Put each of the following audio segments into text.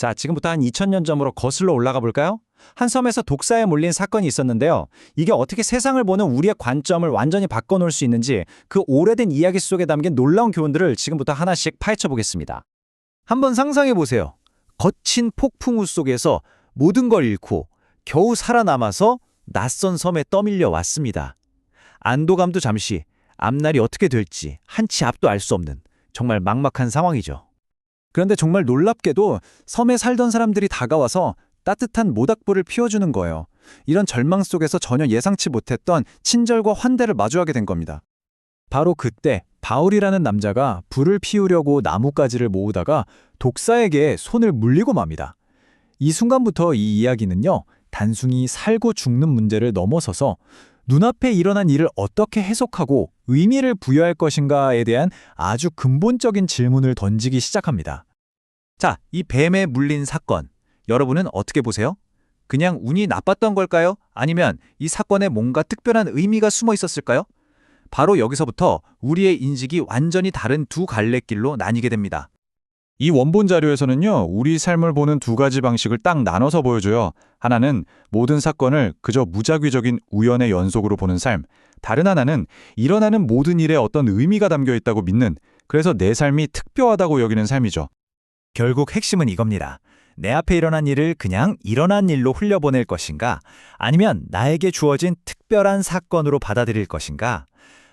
자, 지금부터 한 2000년 전으로 거슬러 올라가 볼까요? 한 섬에서 독사에 몰린 사건이 있었는데요. 이게 어떻게 세상을 보는 우리의 관점을 완전히 바꿔놓을 수 있는지 그 오래된 이야기 속에 담긴 놀라운 교훈들을 지금부터 하나씩 파헤쳐 보겠습니다. 한번 상상해 보세요. 거친 폭풍우 속에서 모든 걸 잃고 겨우 살아남아서 낯선 섬에 떠밀려 왔습니다. 안도감도 잠시, 앞날이 어떻게 될지 한치 앞도 알 수 없는 정말 막막한 상황이죠. 그런데 정말 놀랍게도 섬에 살던 사람들이 다가와서 따뜻한 모닥불을 피워주는 거예요. 이런 절망 속에서 전혀 예상치 못했던 친절과 환대를 마주하게 된 겁니다. 바로 그때 바울이라는 남자가 불을 피우려고 나뭇가지를 모으다가 독사에게 손을 물리고 맙니다. 이 순간부터 이 이야기는요, 단순히 살고 죽는 문제를 넘어서서 눈앞에 일어난 일을 어떻게 해석하고 의미를 부여할 것인가에 대한 아주 근본적인 질문을 던지기 시작합니다. 자, 이 뱀에 물린 사건, 여러분은 어떻게 보세요? 그냥 운이 나빴던 걸까요? 아니면 이 사건에 뭔가 특별한 의미가 숨어 있었을까요? 바로 여기서부터 우리의 인식이 완전히 다른 두 갈래길로 나뉘게 됩니다. 이 원본 자료에서는요, 우리 삶을 보는 두 가지 방식을 딱 나눠서 보여줘요. 하나는 모든 사건을 그저 무작위적인 우연의 연속으로 보는 삶, 다른 하나는 일어나는 모든 일에 어떤 의미가 담겨 있다고 믿는, 그래서 내 삶이 특별하다고 여기는 삶이죠. 결국 핵심은 이겁니다. 내 앞에 일어난 일을 그냥 일어난 일로 흘려보낼 것인가, 아니면 나에게 주어진 특별한 사건으로 받아들일 것인가,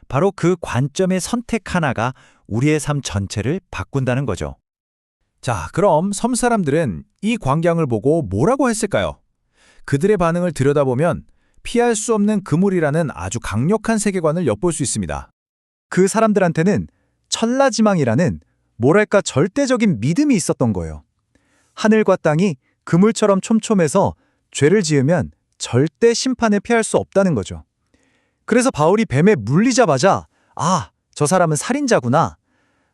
바로 그 관점의 선택 하나가 우리의 삶 전체를 바꾼다는 거죠. 자, 그럼 섬 사람들은 이 광경을 보고 뭐라고 했을까요? 그들의 반응을 들여다보면 피할 수 없는 그물이라는 아주 강력한 세계관을 엿볼 수 있습니다. 그 사람들한테는 천라지망이라는 뭐랄까 절대적인 믿음이 있었던 거예요. 하늘과 땅이 그물처럼 촘촘해서 죄를 지으면 절대 심판을 피할 수 없다는 거죠. 그래서 바울이 뱀에 물리자마자 아, 저 사람은 살인자구나.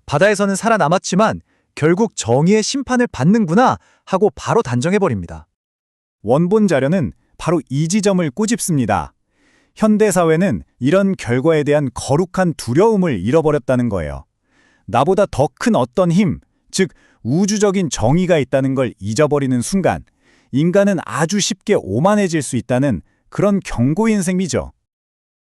바다에서는 살아남았지만 결국 정의의 심판을 받는구나 하고 바로 단정해버립니다. 원본 자료는 바로 이 지점을 꼬집습니다. 현대사회는 이런 결과에 대한 거룩한 두려움을 잃어버렸다는 거예요. 나보다 더 큰 어떤 힘, 즉 우주적인 정의가 있다는 걸 잊어버리는 순간 인간은 아주 쉽게 오만해질 수 있다는 그런 경고인 셈이죠.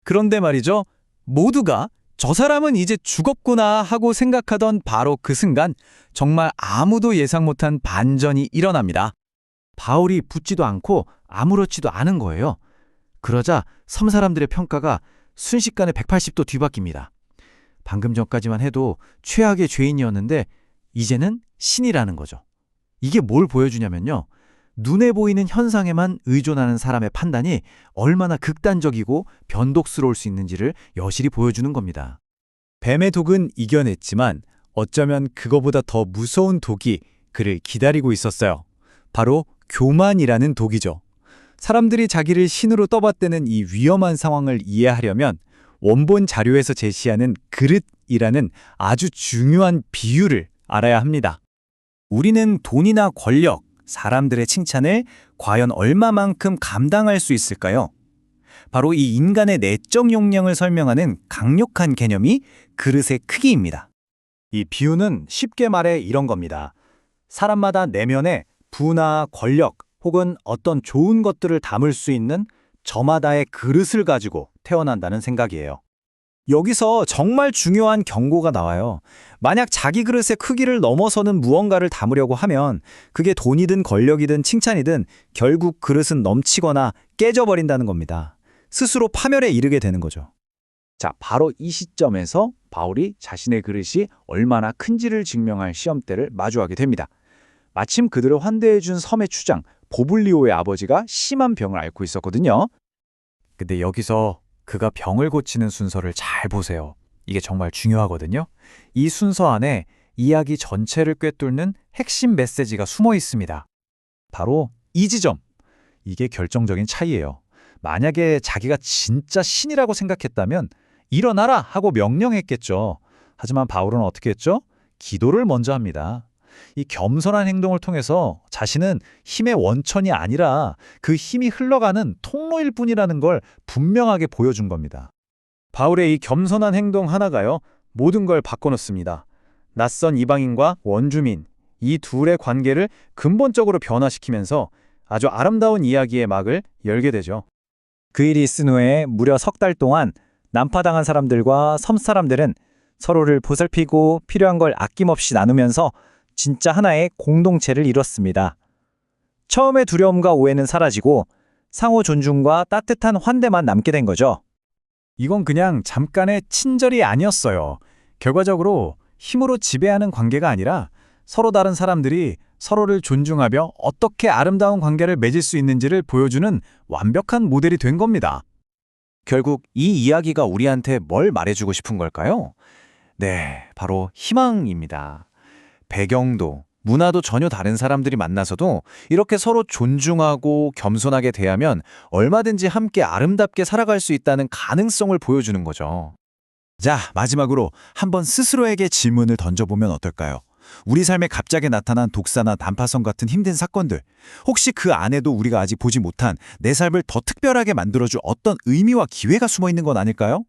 그런데 말이죠. 모두가 저 사람은 이제 죽었구나 하고 생각하던 바로 그 순간 정말 아무도 예상 못한 반전이 일어납니다. 바울이 붙지도 않고 아무렇지도 않은 거예요. 그러자 섬 사람들의 평가가 순식간에 180도 뒤바뀝니다. 방금 전까지만 해도 최악의 죄인이었는데 이제는 신이라는 거죠. 이게 뭘 보여주냐면요. 눈에 보이는 현상에만 의존하는 사람의 판단이 얼마나 극단적이고 변덕스러울 수 있는지를 여실히 보여주는 겁니다. 뱀의 독은 이겨냈지만 어쩌면 그거보다 더 무서운 독이 그를 기다리고 있었어요. 바로 교만이라는 독이죠. 사람들이 자기를 신으로 떠받드는 이 위험한 상황을 이해하려면 원본 자료에서 제시하는 그릇이라는 아주 중요한 비유를 알아야 합니다. 우리는 돈이나 권력, 사람들의 칭찬을 과연 얼마만큼 감당할 수 있을까요? 바로 이 인간의 내적 역량을 설명하는 강력한 개념이 그릇의 크기입니다. 이 비유는 쉽게 말해 이런 겁니다. 사람마다 내면에 부나 권력 혹은 어떤 좋은 것들을 담을 수 있는 저마다의 그릇을 가지고 태어난다는 생각이에요. 여기서 정말 중요한 경고가 나와요. 만약 자기 그릇의 크기를 넘어서는 무언가를 담으려고 하면 그게 돈이든 권력이든 칭찬이든 결국 그릇은 넘치거나 깨져버린다는 겁니다. 스스로 파멸에 이르게 되는 거죠. 자, 바로 이 시점에서 바울이 자신의 그릇이 얼마나 큰지를 증명할 시험대를 마주하게 됩니다. 마침 그들을 환대해준 섬의 추장 보블리오의 아버지가 심한 병을 앓고 있었거든요. 근데 여기서 그가 병을 고치는 순서를 잘 보세요. 이게 정말 중요하거든요. 이 순서 안에 이야기 전체를 꿰뚫는 핵심 메시지가 숨어 있습니다. 바로 이 지점. 이게 결정적인 차이예요. 만약에 자기가 진짜 신이라고 생각했다면 일어나라 하고 명령했겠죠. 하지만 바울은 어떻게 했죠? 기도를 먼저 합니다. 이 겸손한 행동을 통해서 자신은 힘의 원천이 아니라 그 힘이 흘러가는 통로일 뿐이라는 걸 분명하게 보여준 겁니다. 바울의 이 겸손한 행동 하나가요, 모든 걸 바꿔놓습니다. 낯선 이방인과 원주민, 이 둘의 관계를 근본적으로 변화시키면서 아주 아름다운 이야기의 막을 열게 되죠. 그 일이 있은 후에 무려 석 달 동안 난파당한 사람들과 섬 사람들은 서로를 보살피고 필요한 걸 아낌없이 나누면서 진짜 하나의 공동체를 이뤘습니다. 처음의 두려움과 오해는 사라지고 상호 존중과 따뜻한 환대만 남게 된 거죠. 이건 그냥 잠깐의 친절이 아니었어요. 결과적으로 힘으로 지배하는 관계가 아니라 서로 다른 사람들이 서로를 존중하며 어떻게 아름다운 관계를 맺을 수 있는지를 보여주는 완벽한 모델이 된 겁니다. 결국 이 이야기가 우리한테 뭘 말해주고 싶은 걸까요? 네, 바로 희망입니다. 배경도, 문화도 전혀 다른 사람들이 만나서도 이렇게 서로 존중하고 겸손하게 대하면 얼마든지 함께 아름답게 살아갈 수 있다는 가능성을 보여주는 거죠. 자, 마지막으로 한번 스스로에게 질문을 던져보면 어떨까요? 우리 삶에 갑자기 나타난 독사나 난파선 같은 힘든 사건들, 혹시 그 안에도 우리가 아직 보지 못한 내 삶을 더 특별하게 만들어줄 어떤 의미와 기회가 숨어 있는 건 아닐까요?